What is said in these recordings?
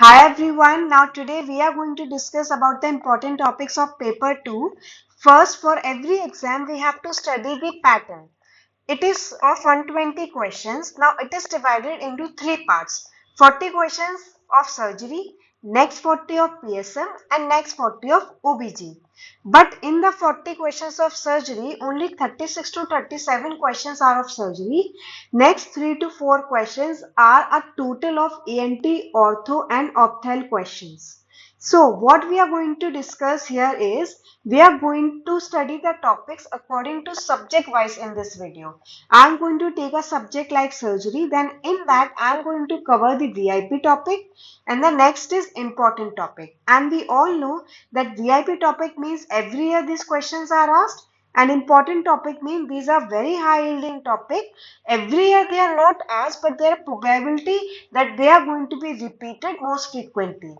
Hi everyone. Now today we are going to discuss about the important topics of paper 2. First, for every exam we have to study the pattern. It is of 120 questions. Now it is divided into three parts. 40 questions of surgery, next 40 of PSM and next 40 of OBG. But in the 40 questions of surgery, only 36 to 37 questions are of surgery. Next 3 to 4 questions are a total of ENT, ortho and ophthal questions. So what we are going to discuss here is we are going to study the topics according to subject wise in this video. I am going to take a subject like surgery, then in that I am going to cover the VIP topic and the next is important topic. And we all know that VIP topic means every year these questions are asked, and important topic means these are very high yielding topic. Every year they are not asked, but there are probability that they are going to be repeated most frequently.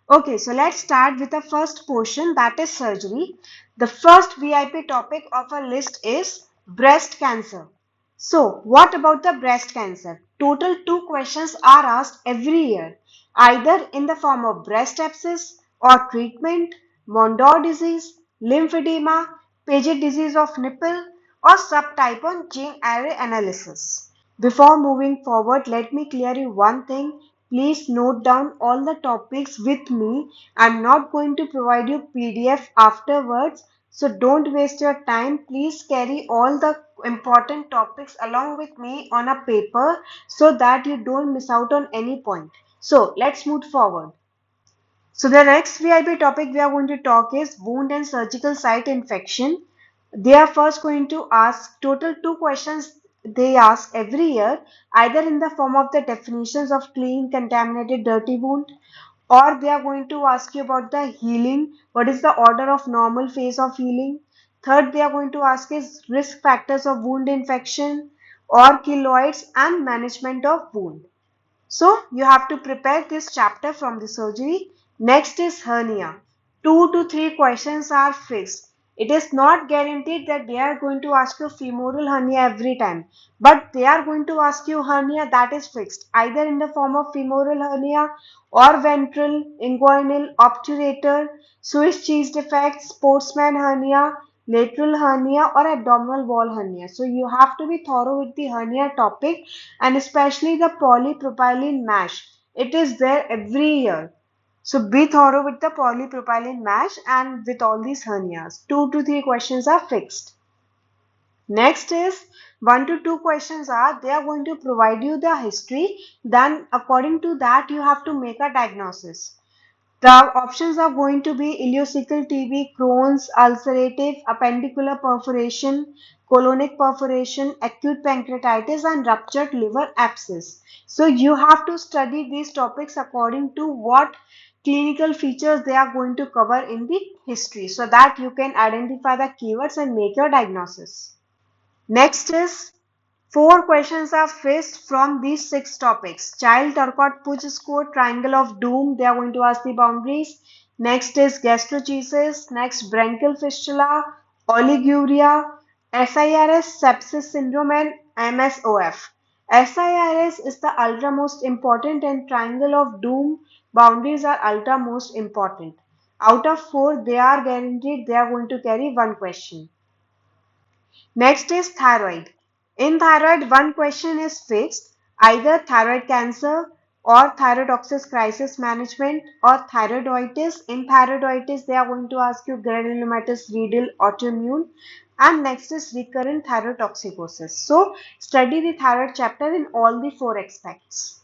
Okay, so let's start with the first portion, that is surgery. The first VIP topic of our list is breast cancer. So what about the breast cancer? Total 2 questions are asked every year, either in the form of breast abscess or treatment, Mondor disease, lymphedema, Paget disease of nipple or subtype on gene array analysis. Before moving forward, let me clear you one thing. Please note down all the topics with me. I'm not going to provide you PDF afterwards. So don't waste your time. Please carry all the important topics along with me on a paper so that you don't miss out on any point. So let's move forward. So the next VIP topic we are going to talk is wound and surgical site infection. They are first going to ask total 2 questions they ask every year, either in the form of the definitions of clean, contaminated, dirty wound, or they are going to ask you about the healing. What is the order of normal phase of healing? Third, they are going to ask is risk factors of wound infection or keloids and management of wound. So you have to prepare this chapter from the surgery. Next is hernia. 2 to 3 questions are fixed. It is not guaranteed that they are going to ask you femoral hernia every time, but they are going to ask you hernia that is fixed, either in the form of femoral hernia or ventral, inguinal, obturator, Swiss cheese defect, sportsman hernia, lateral hernia or abdominal wall hernia. So you have to be thorough with the hernia topic and especially the polypropylene mash. It is there every year. So be thorough with the polypropylene mash and with all these hernias. 2 to 3 questions are fixed. Next is 1 to 2 questions are they are going to provide you the history. Then according to that you have to make a diagnosis. The options are going to be ileocecal TB, Crohn's, ulcerative, appendicular perforation, colonic perforation, acute pancreatitis and ruptured liver abscess. So you have to study these topics according to what clinical features they are going to cover in the history so that you can identify the keywords and make your diagnosis. Next is 4 questions are faced from these 6 topics. Child Turcotte Puig score, triangle of doom. They are going to ask the boundaries. Next is gastrocheeses. Next, bronchial fistula, oliguria, SIRS, sepsis syndrome, and MSOF. SIRS is the ultra most important, and triangle of doom boundaries are ultra most important. Out of 4, they are guaranteed they are going to carry 1 question. Next is thyroid. In thyroid, 1 question is fixed, either thyroid cancer or thyroidosis crisis management or thyroiditis. In thyroiditis, they are going to ask you granulomatous renal autoimmune. And next is recurrent thyrotoxicosis. So, study the thyroid chapter in all the 4 aspects.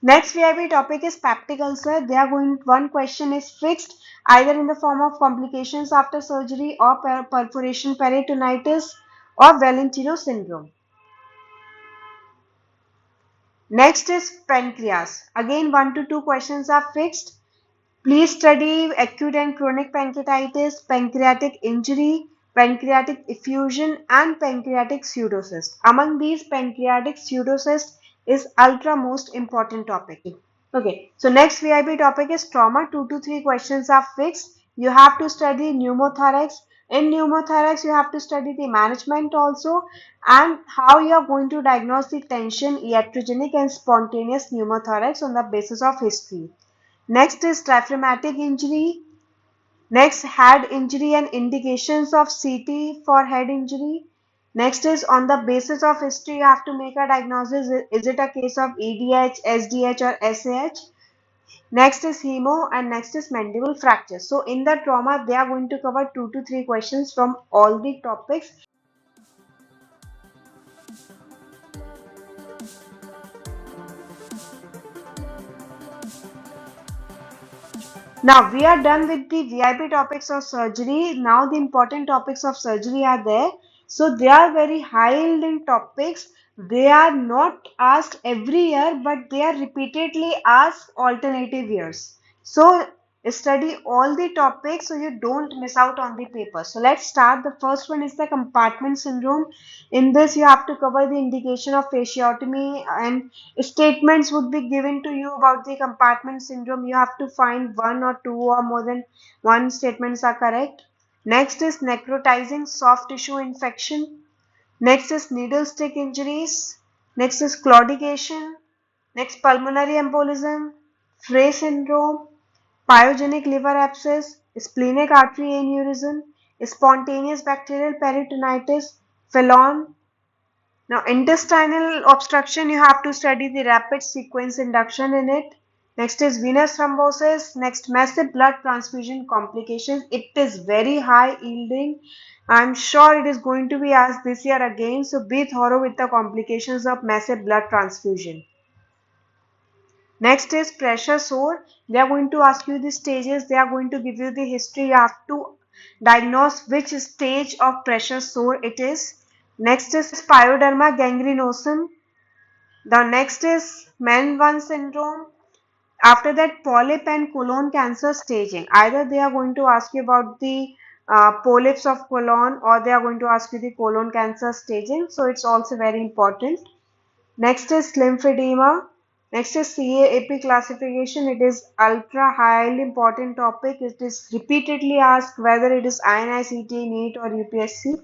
Next VIP topic is peptic ulcer. They are going 1 question is fixed, either in the form of complications after surgery or perforation peritonitis or Valentino syndrome. Next is pancreas. Again 1 to 2 questions are fixed. Please study acute and chronic pancreatitis, pancreatic injury, pancreatic effusion and pancreatic pseudocyst. Among these, pancreatic pseudocyst is ultra most important topic. Okay, so next VIP topic is trauma. 2 to 3 questions are fixed. You have to study pneumothorax, In pneumothorax, you have to study the management also and how you are going to diagnose the tension, iatrogenic and spontaneous pneumothorax on the basis of history. Next is diaphragmatic injury. Next, head injury and indications of CT for head injury. Next is on the basis of history, you have to make a diagnosis. Is it a case of EDH, SDH or SAH? Next is hemo and next is mandible fracture. So in the trauma, they are going to cover 2 to 3 questions from all the topics. Now we are done with the VIP topics of surgery. Now the important topics of surgery are there. So they are very high yielding topics. They are not asked every year, but they are repeatedly asked alternative years. So study all the topics so you don't miss out on the paper. So let's start. The first one is the compartment syndrome. In this, you have to cover the indication of fasciotomy and statements would be given to you about the compartment syndrome. You have to find one or two or more than one statements are correct. Next is necrotizing soft tissue infection. Next is needle stick injuries. Next is claudication. Next, pulmonary embolism, Frey syndrome, pyogenic liver abscess, splenic artery aneurysm, spontaneous bacterial peritonitis, phelon. Now, intestinal obstruction, you have to study the rapid sequence induction in it. Next is venous thrombosis. Next, massive blood transfusion complications. It is very high yielding. I'm sure it is going to be asked this year again. So be thorough with the complications of massive blood transfusion. Next is pressure sore. They are going to ask you the stages. They are going to give you the history. You have to diagnose which stage of pressure sore it is. Next is pyoderma gangrenosum. The next is Men 1 syndrome. After that, polyp and colon cancer staging. Either they are going to ask you about the polyps of colon or they are going to ask you the colon cancer staging. So it's also very important. Next is lymphedema. Next is CAAP classification. It is ultra highly important topic. It is repeatedly asked whether it is INI, CT, NEET or UPSC.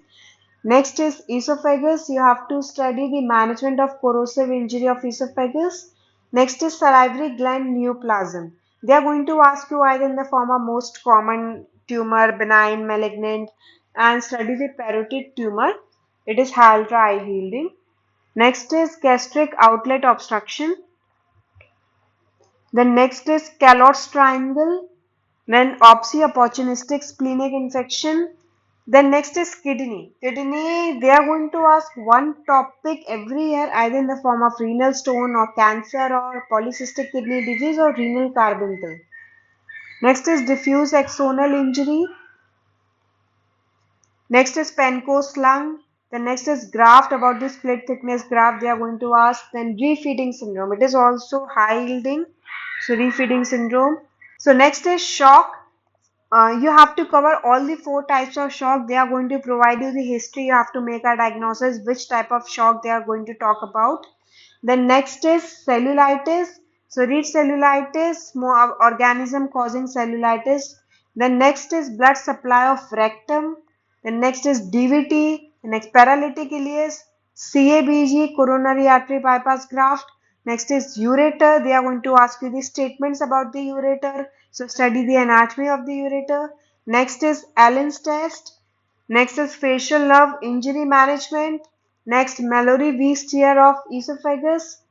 Next is esophagus. You have to study the management of corrosive injury of esophagus. Next is salivary gland neoplasm. They are going to ask you either in the form of most common tumor, benign, malignant, and study the parotid tumor. It is ultra high yielding. Next is gastric outlet obstruction. Then next is Callot's triangle. Then OPSI opportunistic splenic infection. Then next is kidney. Kidney, they are going to ask one topic every year either in the form of renal stone or cancer or polycystic kidney disease or renal carbuncle. Next is diffuse axonal injury. Next is Penco's lung. The next is graft, about the split thickness graft they are going to ask. Then refeeding syndrome. It is also high yielding. So refeeding syndrome. So next is shock. You have to cover all the 4 types of shock. They are going to provide you the history. You have to make a diagnosis which type of shock they are going to talk about. Then next is cellulitis. So read cellulitis, more organism causing cellulitis. Then next is blood supply of rectum. Then next is DVT. Next paralytic ileus, CABG, coronary artery bypass graft. Next is ureter. They are going to ask you the statements about the ureter. So study the anatomy of the ureter. Next is Allen's test. Next is facial nerve injury management. Next, Mallory-Weiss tear of esophagus.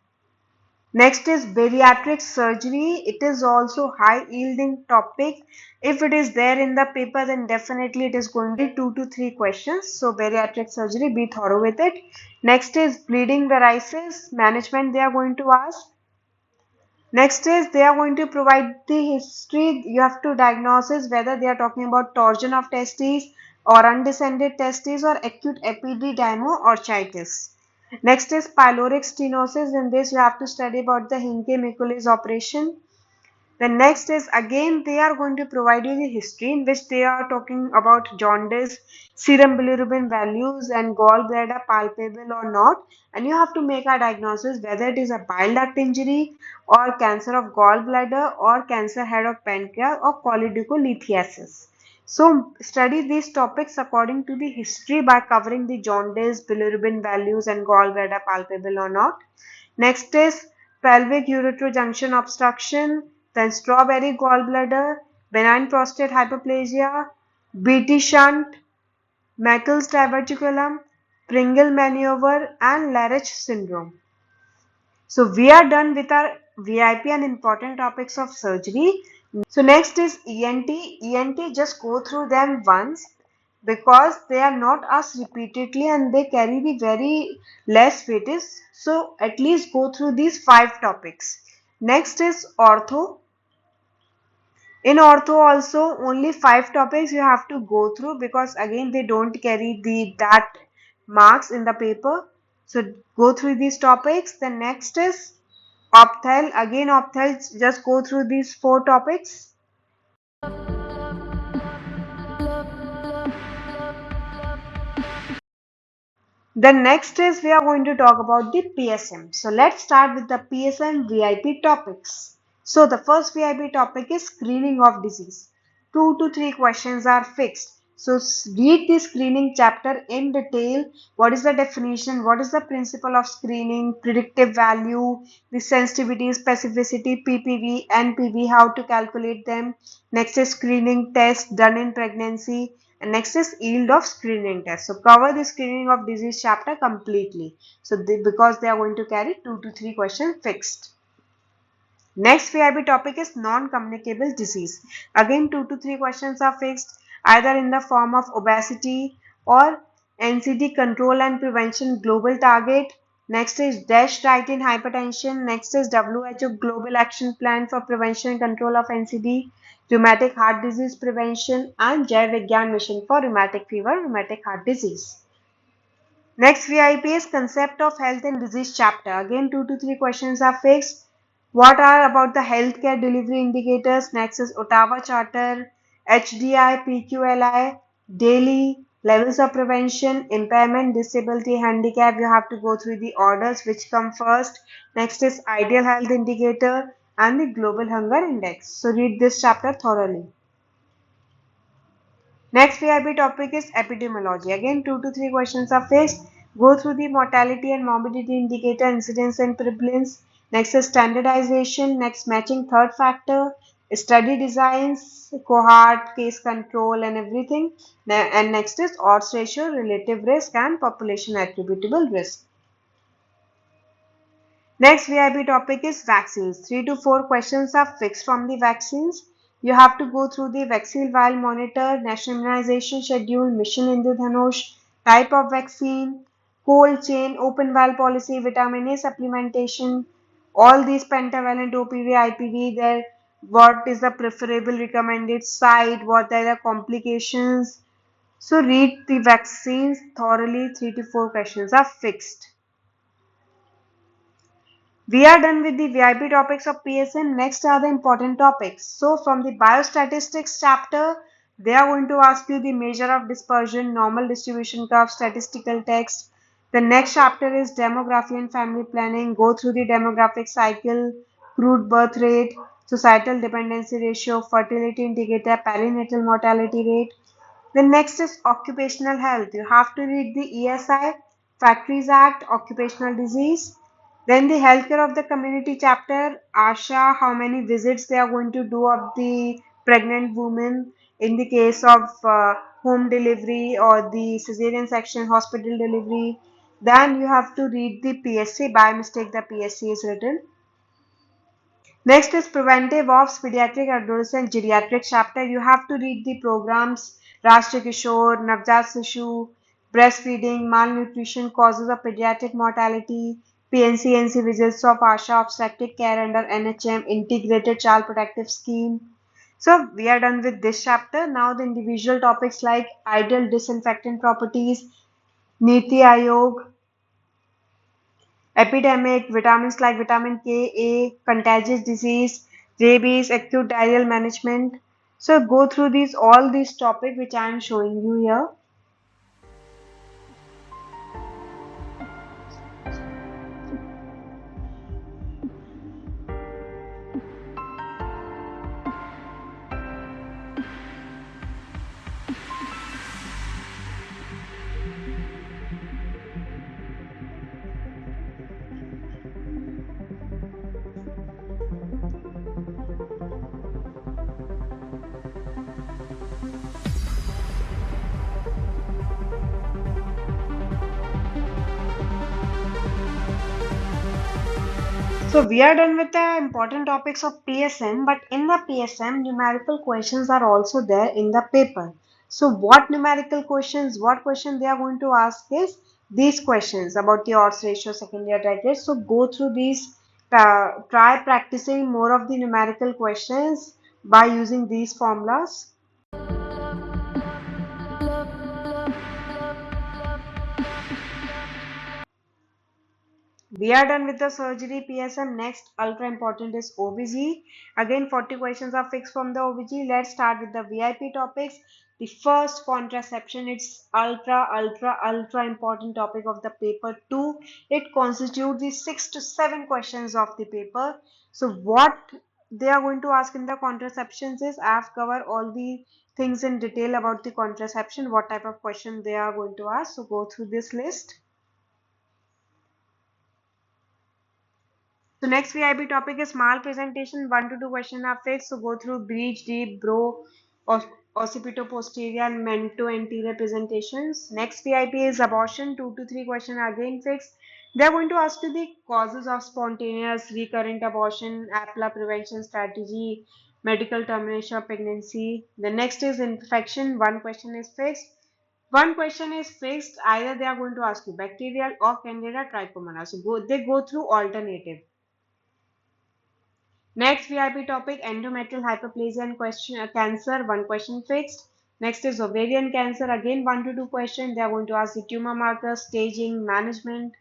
Next is bariatric surgery. It is also high yielding topic. If it is there in the paper, then definitely it is going to be 2 to 3 questions. So bariatric surgery, be thorough with it. Next is bleeding varices management. They are going to ask. Next is they are going to provide the history. You have to diagnose whether they are talking about torsion of testes or undescended testes or acute epididymo orchitis. Next is pyloric stenosis. In this you have to study about the Henke Mikulicz operation. The next is again they are going to provide you the history in which they are talking about jaundice, serum bilirubin values and gallbladder palpable or not, and you have to make a diagnosis whether it is a bile duct injury or cancer of gallbladder or cancer head of pancreas or cholelithiasis. So study these topics according to the history by covering the jaundice, bilirubin values and gallbladder palpable or not. Next is pelvic ureterojunction obstruction, then strawberry gallbladder, benign prostate hyperplasia, BT shunt, Meckel's diverticulum, Pringle maneuver and Lariche syndrome. So we are done with our VIP and important topics of surgery. So next is ENT. ENT, just go through them once because they are not asked repeatedly and they carry the very less weightage. So at least go through these 5 topics. Next is ortho. In ortho also only 5 topics you have to go through because again they don't carry that marks in the paper. So go through these topics. The next is opthal. Again opthal, just go through these 4 topics. The next is we are going to talk about the PSM. So let's start with the PSM VIP topics. So the first VIP topic is screening of disease. 2 to 3 questions are fixed. So read the screening chapter in detail. What is the definition? What is the principle of screening? Predictive value, the sensitivity, specificity, PPV, NPV, how to calculate them. Next is screening test done in pregnancy. And next is yield of screening test. So cover the screening of disease chapter completely. So because they are going to carry 2 to 3 questions fixed. Next VIP topic is non-communicable disease. Again 2 to 3 questions are fixed either in the form of obesity or NCD control and prevention global target. Next is DASH diet in hypertension. Next is WHO global action plan for prevention and control of NCD, rheumatic heart disease prevention and Jai Vigyan mission for rheumatic fever, rheumatic heart disease. Next VIP is concept of health and disease chapter. Again 2 to 3 questions are fixed. What are about the healthcare delivery indicators? Next is Ottawa Charter, HDI, PQLI, daily levels of prevention, impairment, disability, handicap. You have to go through the orders which come first. Next is ideal health indicator and the global hunger index. So read this chapter thoroughly. Next VIP topic is epidemiology. Again 2 to 3 questions are fixed. Go through the mortality and morbidity indicator, incidence and prevalence. Next is standardization. Next matching third factor, study designs, cohort, case control and everything. And next is odds ratio, relative risk and population attributable risk. Next VIP topic is vaccines. 3 to 4 questions are fixed from the vaccines. You have to go through the vaccine vial monitor, national immunization schedule, mission Indradhanush, type of vaccine, cold chain, open vial policy, vitamin A supplementation, all these pentavalent OPV, IPV, there, what is the preferable recommended site, what are the complications. So read the vaccines thoroughly. 3 to 4 questions are fixed. We are done with the VIP topics of PSM. Next are the important topics. So from the biostatistics chapter, they are going to ask you the measure of dispersion, normal distribution curve, statistical text. The next chapter is demography and family planning. Go through the demographic cycle, crude birth rate, societal dependency ratio, fertility indicator, perinatal mortality rate. The next is occupational health. You have to read the ESI, Factories Act, occupational disease. Then the healthcare of the community chapter, ASHA, how many visits they are going to do of the pregnant woman in the case of home delivery or the cesarean section hospital delivery. Then you have to read the PSC. By mistake, the PSC is written. Next is preventive of pediatric, adolescent, geriatric chapter. You have to read the programs Rashtriya Kishore, Navjat Sishu, breastfeeding, malnutrition, causes of pediatric mortality, PNC visits of ASHA, obstetric care under NHM, integrated child protective scheme. So we are done with this chapter. Now the individual topics like ideal disinfectant properties, Niti Aayog, epidemic, vitamins like vitamin K, A, contagious disease, rabies, acute diarrheal management. So go through all these topics which I am showing you here. So we are done with the important topics of PSM, but in the PSM, numerical questions are also there in the paper. So what numerical questions, what question they are going to ask is these questions about the odds ratio, second year target. So go through these, try practicing more of the numerical questions by using these formulas. We are done with the surgery PSM. Next, ultra important is OBG. Again, 40 questions are fixed from the OBG. Let's start with the VIP topics. The first, contraception. It's ultra important topic of the paper 2. It constitutes the 6 to 7 questions of the paper. So what they are going to ask in the contraceptions is, I have covered all the things in detail about the contraception, what type of question they are going to ask. So go through this list. So next VIP topic is malpresentation. 1 to 2 questions are fixed. So go through breech, deep, bro, occipito-posterior and mento-anterior presentations. Next VIP is abortion. 2 to 3 questions are again fixed. They are going to ask you the causes of spontaneous recurrent abortion, APLA prevention strategy, medical termination of pregnancy. The next is infection. 1 question is fixed. 1 question is fixed. Either they are going to ask you bacterial or candida trichomonas. So they go through alternative. Next VIP topic, endometrial hyperplasia and cancer, 1 question fixed. Next is ovarian cancer, again 1 to 2 questions. They are going to ask the tumor markers, staging, management.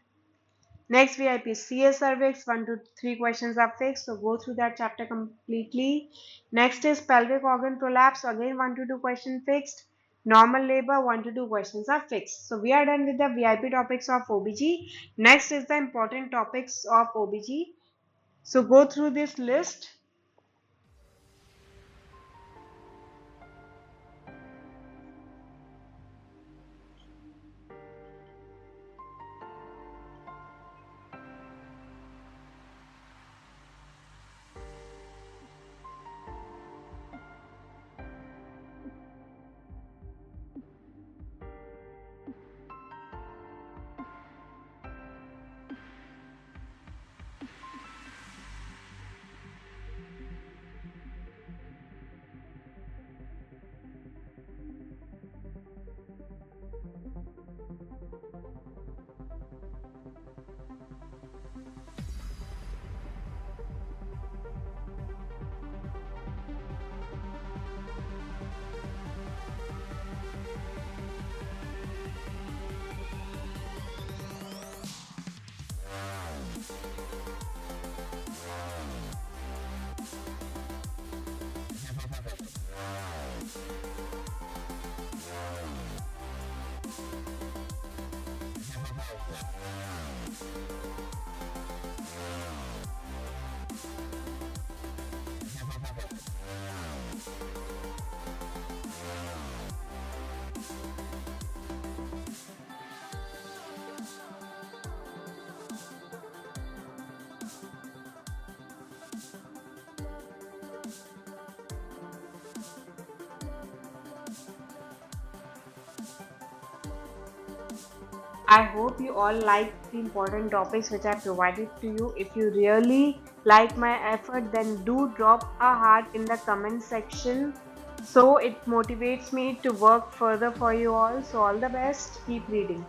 Next VIP CS cervix, 1 to 3 questions are fixed. So go through that chapter completely. Next is pelvic organ prolapse, so again 1 to 2 questions fixed. Normal labor, 1 to 2 questions are fixed. So we are done with the VIP topics of OBG. Next is the important topics of OBG. So go through this list. I hope you all like the important topics which I provided to you. If you really like my effort, then do drop a heart in the comment section. So it motivates me to work further for you all. So all the best. Keep reading.